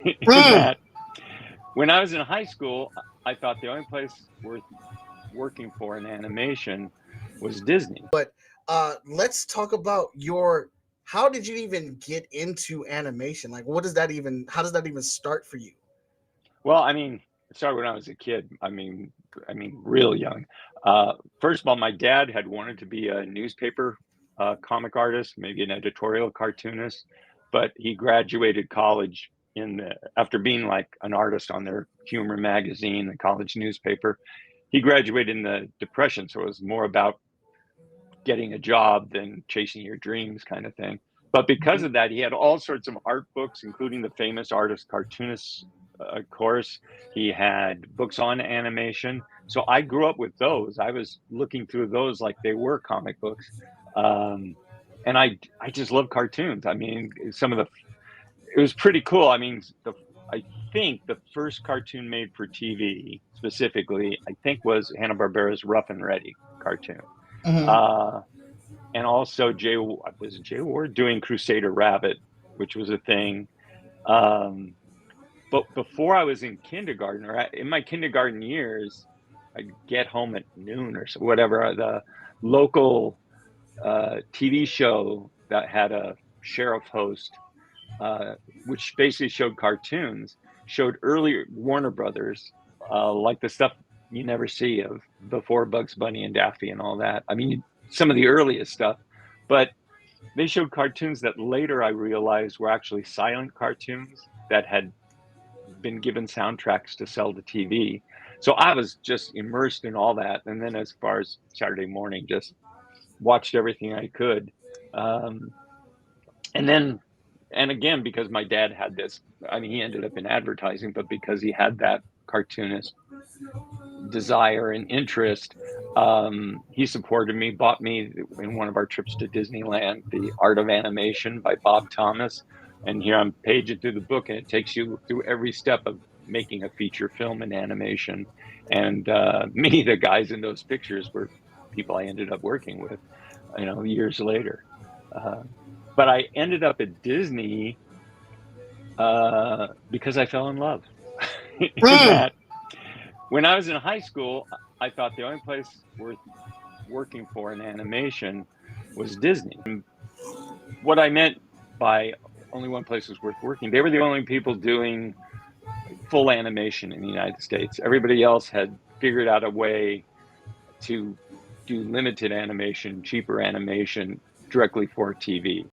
in Mm. that when I was in high school, I thought the only place worth working for in animation was Disney. But let's talk about your. How did you even get into animation? Like, what does that even? How does that even start for you? Well, I mean, it started when I was a kid. I mean, real young. First of all, my dad had wanted to be a newspaper comic artist, maybe an editorial cartoonist, but he graduated college after being like an artist on their humor magazine, the college newspaper. He graduated in the Depression, so it was more about getting a job than chasing your dreams kind of thing. But because of that, he had all sorts of art books, including the famous artist cartoonist course. He had books on animation. So I grew up with those. I was looking through those like they were comic books. Um, and I just love cartoons. I mean, it was pretty cool. I mean, I think the first cartoon made for TV specifically, I think was Hanna-Barbera's Rough and Ready cartoon. Hmm. Uh, and also Jay Ward doing Crusader Rabbit, which was a thing. Um, but before I was in kindergarten, in my kindergarten years, I'd get home at noon or so, whatever. The local TV show that had a sheriff host, uh, which basically showed cartoons, showed earlier Warner Brothers, like the stuff you never see of before Bugs Bunny and Daffy and all that. I mean, some of the earliest stuff, but they showed cartoons that later I realized were actually silent cartoons that had been given soundtracks to sell to TV. So I was just immersed in all that. And then as far as Saturday morning, just watched everything I could. Um, and then, and again, because my dad had this, I mean, he ended up in advertising, but because he had that cartoonist desire and interest, he supported me, bought me in one of our trips to Disneyland, The Art of Animation by Bob Thomas. And here I'm paging through the book, and it takes you through every step of making a feature film in animation. And many of the guys in those pictures were people I ended up working with, years later. Uh, but I ended up at Disney because I fell in love in Mm. that when I was in high school, I thought the only place worth working for in animation was Disney. And what I meant by only one place was worth working, they were the only people doing full animation in the United States. Everybody else had figured out a way to do limited animation, cheaper animation directly for TV.